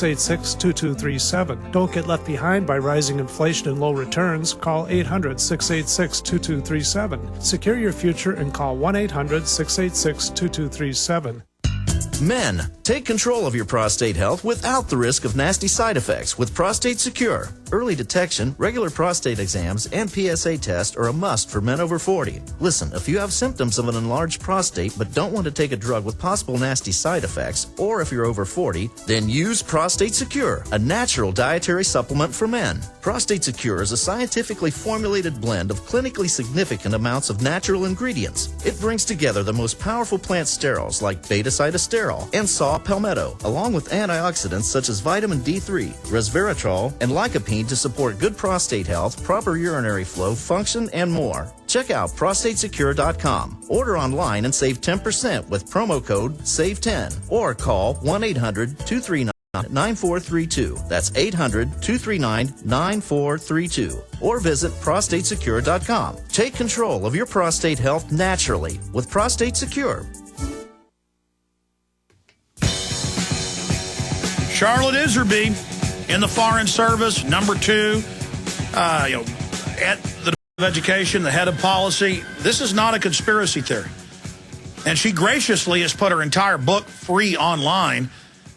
800-686-2237. Don't get left behind by rising inflation and low returns. Call 800-686-2237. Secure your future and call 1-800-686-2237. Men, take control of your prostate health without the risk of nasty side effects with Prostate Secure. Early detection, regular prostate exams, and PSA tests are a must for men over 40. Listen, if you have symptoms of an enlarged prostate but don't want to take a drug with possible nasty side effects, or if you're over 40, then use Prostate Secure, a natural dietary supplement for men. Prostate Secure is a scientifically formulated blend of clinically significant amounts of natural ingredients. It brings together the most powerful plant sterols like beta-cytosterol and saw palmetto, along with antioxidants such as vitamin D3, resveratrol, and lycopene to support good prostate health, proper urinary flow, function, and more. Check out prostatesecure.com. Order online and save 10% with promo code SAVE10 or call 1-800-239-9432. That's 800-239-9432. Or visit prostatesecure.com. Take control of your prostate health naturally with Prostate Secure. Charlotte Iserby in the Foreign Service, number 2, at the Department of Education, the head of policy. This is not a conspiracy theory. And she graciously has put her entire book free online,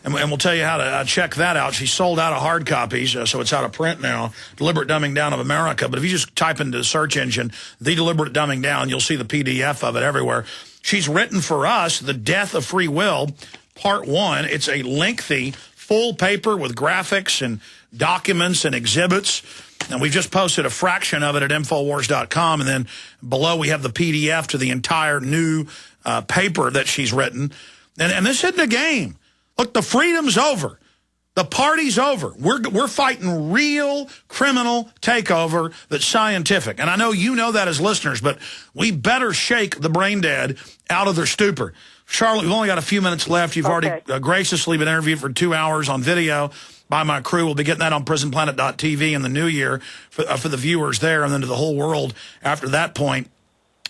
and we'll tell you how to check that out. She sold out of hard copies, so it's out of print now, Deliberate Dumbing Down of America. But if you just type into the search engine, The Deliberate Dumbing Down, you'll see the PDF of it everywhere. She's written for us The Death of Free Will, Part 1. It's a lengthy full paper with graphics and documents and exhibits. And we've just posted a fraction of it at Infowars.com. And then below we have the PDF to the entire new paper that she's written. And this isn't a game. Look, the freedom's over. The party's over. We're fighting real criminal takeover that's scientific. And I know you know that as listeners, but we better shake the brain dead out of their stupor. Charlotte, we've only got a few minutes left. You've already graciously been interviewed for 2 hours on video by my crew. We'll be getting that on prisonplanet.tv in the new year for the viewers there, and then to the whole world after that point.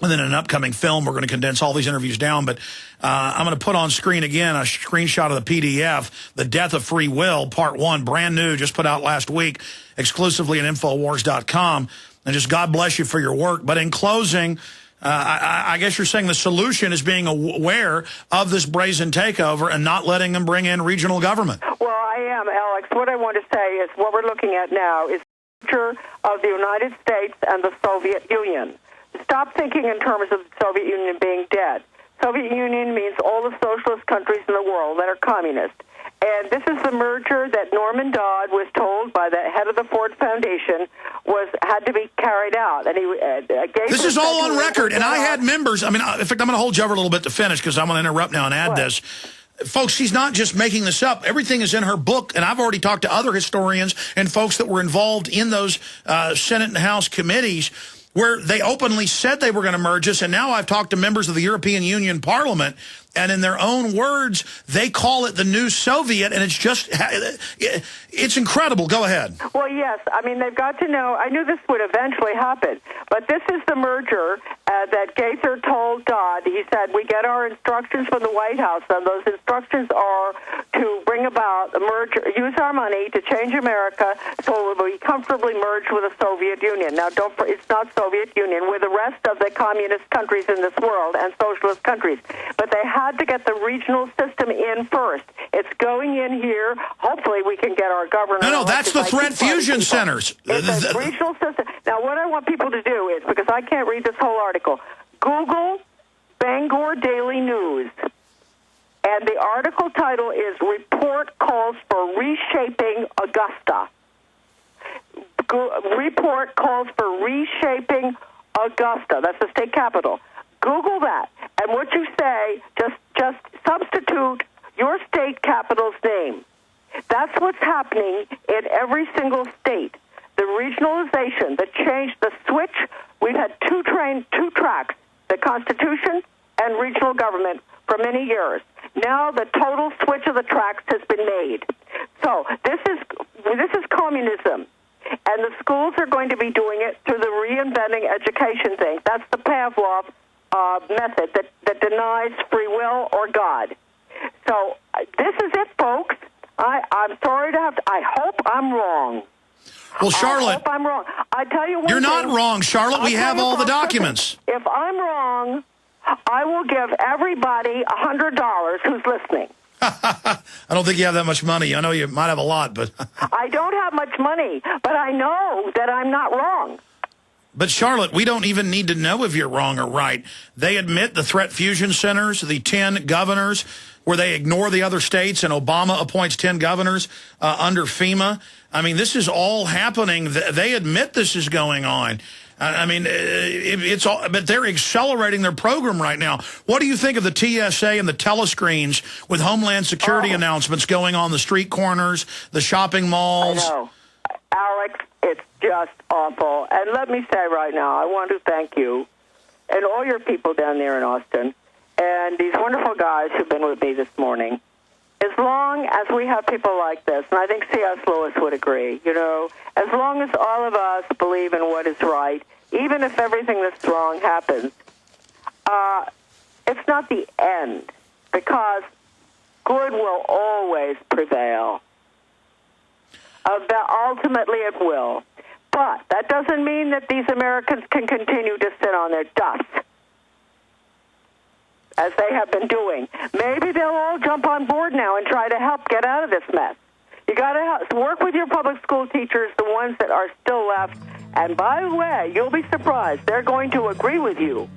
And then in an upcoming film, we're going to condense all these interviews down. But I'm going to put on screen again a screenshot of the PDF, The Death of Free Will, Part 1, brand new, just put out last week, exclusively at Infowars.com. And just God bless you for your work. But in closing, I guess you're saying the solution is being aware of this brazen takeover and not letting them bring in regional government. Well, I am, Alex. What I want to say is what we're looking at now is the future of the United States and the Soviet Union. Stop thinking in terms of the Soviet Union being dead. Soviet Union means all the socialist countries in the world that are communist. And this is the merger that Norman Dodd was told by the head of the Ford Foundation had to be carried out. And he this is all on record. And I had members. I mean, in fact, I'm going to hold you over a little bit to finish because I'm going to interrupt now and add this. Folks, she's not just making this up. Everything is in her book, and I've already talked to other historians and folks that were involved in those Senate and House committees where they openly said they were going to merge us, and now I've talked to members of the European Union Parliament, and in their own words, they call it the new Soviet, and it's incredible. Go ahead. Well, yes. I mean, they've got to know. I knew this would eventually happen, but this is the merger that Gaither told Dodd. He said, we get our instructions from the White House, and those instructions are to bring about a merger, use our money to change America so we'll be comfortably merged with the Soviet Union. Now, it's not Soviet Union. We're the rest of the communist countries in this world and socialist countries. But they had to get the regional system in first. It's going in here. Hopefully we can get our governor. No, that's the threat fusion centers. It's a regional system. Now, what I want people to do is, because I can't read this whole article, Google Bangor Daily News. And the article title is Report Calls for Reshaping Augusta. Report calls for reshaping Augusta. That's the state capital. Google that. And what you say, just substitute your state capital's name. That's what's happening in every single state. The regionalization, the change, the switch. We've had two tracks, the Constitution and regional government for many years. Now the total switch of the tracks has been made. So this is communism. And the schools are going to be doing it through the reinventing education thing. That's the Pavlov method that denies free will or God. So this is it, folks. I'm sorry to have to. I hope I'm wrong. Well, Charlotte, I hope I'm wrong. I tell you one you're not thing. wrong, Charlotte. We I'll have tell you all the something. documents. If I'm wrong, I will give everybody $100 who's listening. I don't think you have that much money. I know you might have a lot, but... I don't have much money, but I know that I'm not wrong. But, Charlotte, we don't even need to know if you're wrong or right. They admit the threat fusion centers, the 10 governors, where they ignore the other states, and Obama appoints 10 governors under FEMA. I mean, this is all happening. They admit this is going on. I mean, it's all, but they're accelerating their program right now. What do you think of the TSA and the telescreens with Homeland Security announcements going on the street corners, the shopping malls? I know. Alex, it's just awful. And let me say right now, I want to thank you and all your people down there in Austin and these wonderful guys who've been with me this morning. As long as we have people like this, and I think C.S. Lewis would agree, you know, as long as all of us believe in what is right, even if everything that's wrong happens, it's not the end, because good will always prevail. Ultimately, it will. But that doesn't mean that these Americans can continue to sit on their dust, as they have been doing. Maybe they'll all jump on board now and try to help get out of this mess. You got to work with your public school teachers, the ones that are still left. And by the way, you'll be surprised. They're going to agree with you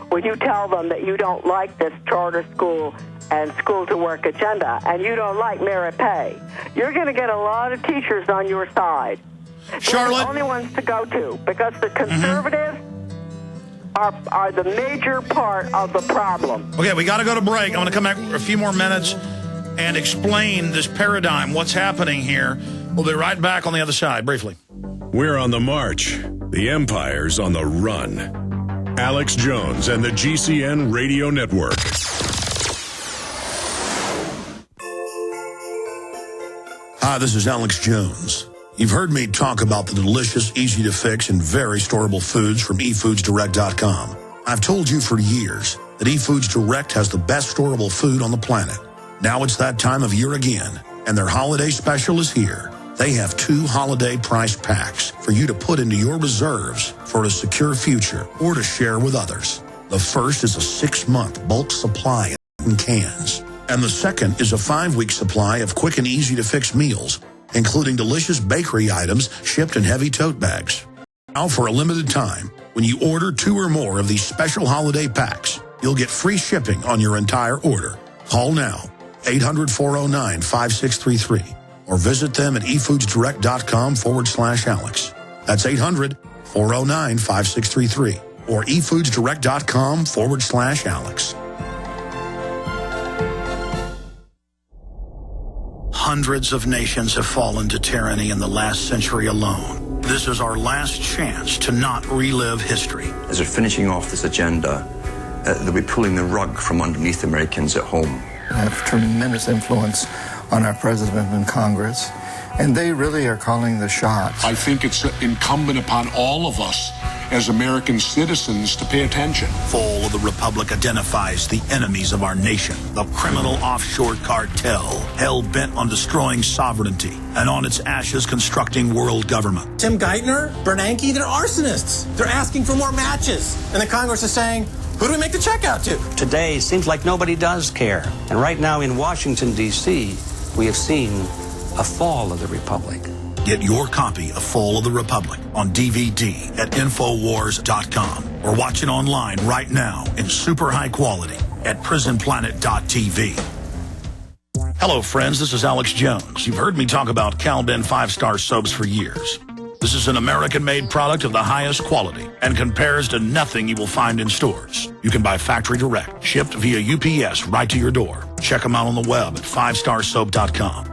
when you tell them that you don't like this charter school and school-to-work agenda, and you don't like merit pay. You're going to get a lot of teachers on your side. Charlotte? They're the only ones to go to, because the conservatives are the major part of the problem. Okay, we got to go to break. I'm going to come back for a few more minutes and explain this paradigm, what's happening here. We'll be right back on the other side, briefly. We're on the march. The empire's on the run. Alex Jones and the GCN Radio Network. Hi, this is Alex Jones. You've heard me talk about the delicious, easy-to-fix, and very storable foods from eFoodsDirect.com. I've told you for years that eFoods Direct has the best storable food on the planet. Now it's that time of year again, and their holiday special is here. They have 2 holiday price packs for you to put into your reserves for a secure future or to share with others. The first is a 6-month bulk supply in cans, and the second is a 5-week supply of quick and easy-to-fix meals, including delicious bakery items shipped in heavy tote bags. Now, for a limited time, when you order 2 or more of these special holiday packs, you'll get free shipping on your entire order. Call now, 800-409-5633, or visit them at efoodsdirect.com/Alex. That's 800-409-5633, or efoodsdirect.com/Alex. Hundreds of nations have fallen to tyranny in the last century alone. This is our last chance to not relive history. As they're finishing off this agenda, they'll be pulling the rug from underneath Americans at home. They have tremendous influence on our president and Congress, and they really are calling the shots. I think it's incumbent upon all of us as American citizens to pay attention. Fall of the Republic identifies the enemies of our nation, the criminal offshore cartel, hell-bent on destroying sovereignty, and on its ashes constructing world government. Tim Geithner, Bernanke, they're arsonists. They're asking for more matches. And the Congress is saying, who do we make the check out to? Today seems like nobody does care. And right now in Washington, D.C., we have seen a fall of the Republic. Get your copy of Fall of the Republic on DVD at Infowars.com or watch it online right now in super high quality at PrisonPlanet.tv. Hello, friends. This is Alex Jones. You've heard me talk about Cal-Ben 5-star soaps for years. This is an American-made product of the highest quality and compares to nothing you will find in stores. You can buy factory direct, shipped via UPS right to your door. Check them out on the web at 5starsoap.com.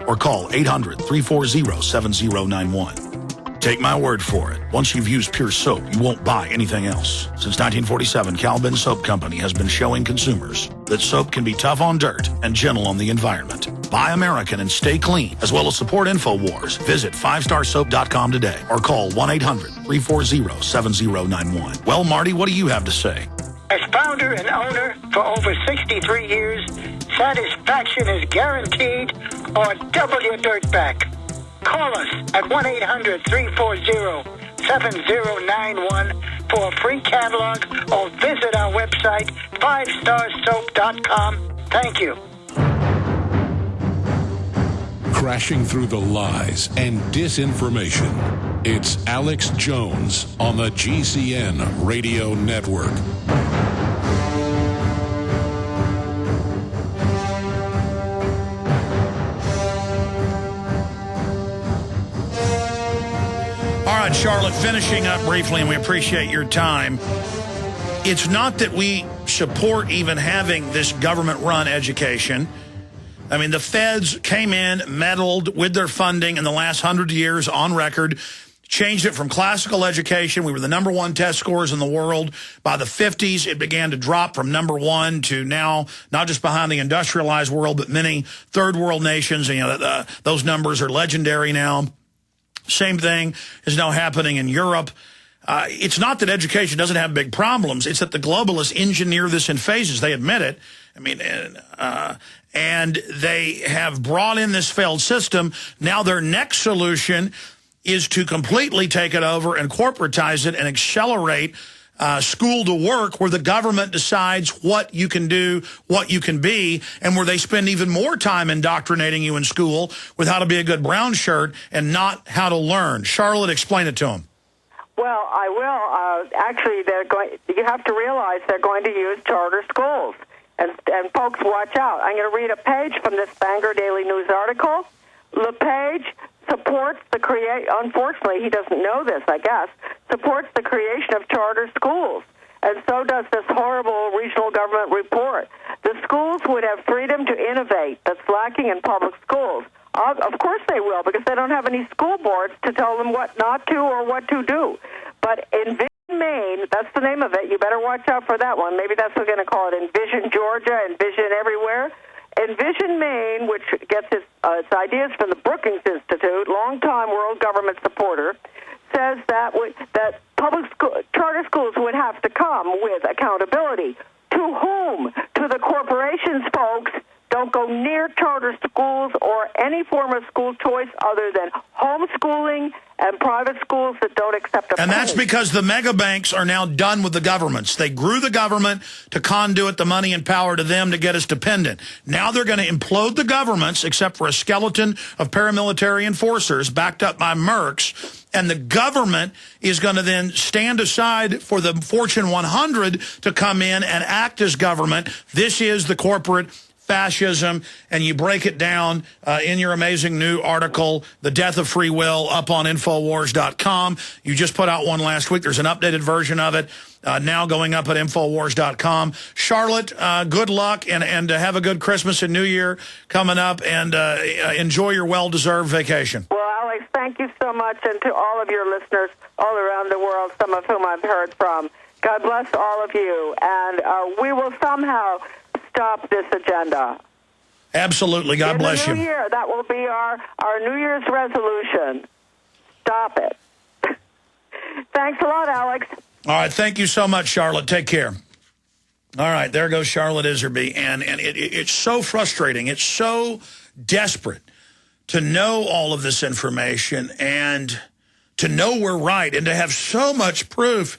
or call 800-340-7091. Take my word for it. Once you've used Pure Soap, you won't buy anything else. Since 1947, Cal-Ben Soap Company has been showing consumers that soap can be tough on dirt and gentle on the environment. Buy American and stay clean, as well as support InfoWars. Visit 5starsoap.com today or call 1-800-340-7091. Well, Marty, what do you have to say? As founder and owner for over 63 years, Satisfaction is guaranteed or double your dirt back. Call us at 1-800-340-7091 for a free catalog or visit our website, 5starsoap.com. Thank you. Crashing through the lies and disinformation. It's Alex Jones on the GCN Radio Network. All right, Charlotte, finishing up briefly, and we appreciate your time. It's not that we support even having this government-run education. I mean, the feds came in, meddled with their funding in the last 100 years on record, changed it from classical education. We were the #1 test scores in the world. By the 50s, it began to drop from #1 to now, not just behind the industrialized world, but many third world nations. You know, those numbers are legendary now. Same thing is now happening in Europe. It's not that education doesn't have big problems. It's that the globalists engineer this in phases. They admit it. I mean, and they have brought in this failed system. Now their next solution is to completely take it over and corporatize it and accelerate school to work, where the government decides what you can do, what you can be, and where they spend even more time indoctrinating you in school with how to be a good brown shirt and not how to learn. Charlotte, explain it to them. Well, I will. Actually, you have to realize they're going to use charter schools. And folks, watch out. I'm going to read a page from this Bangor Daily News article. LePage supports unfortunately, he doesn't know this, I guess, supports the creation of charter schools. And so does this horrible regional government report. The schools would have freedom to innovate that's lacking in public schools. Of course they will, because they don't have any school boards to tell them what not to or what to do. But Envision Maine, that's the name of it. You better watch out for that one. Maybe that's what we're going to call it, Envision Georgia, Envision everywhere. Envision Maine, which gets its ideas from the Brookings Institute, longtime world government supporter, says that charter schools would have to come with accountability. To whom? To the corporations, folks. Don't go near charter schools or any form of school choice other than homeschooling and private schools that don't accept a penny. And that's because the mega banks are now done with the governments. They grew the government to conduit the money and power to them to get us dependent. Now they're going to implode the governments, except for a skeleton of paramilitary enforcers backed up by mercs. And the government is going to then stand aside for the Fortune 100 to come in and act as government. This is the corporate fascism, and you break it down in your amazing new article, The Death of Free Will, up on Infowars.com. You just put out one last week. There's an updated version of it now going up at Infowars.com. Charlotte, good luck, and have a good Christmas and New Year coming up, and enjoy your well-deserved vacation. Well, Alex, thank you so much, and to all of your listeners all around the world, some of whom I've heard from. God bless all of you, and we will somehow stop this agenda. Absolutely. God bless you. In the new year, that will be our New Year's resolution. Stop it. Thanks a lot, Alex. All right. Thank you so much, Charlotte. Take care. All right. There goes Charlotte Iserby. And it's so frustrating. It's so desperate to know all of this information and to know we're right and to have so much proof.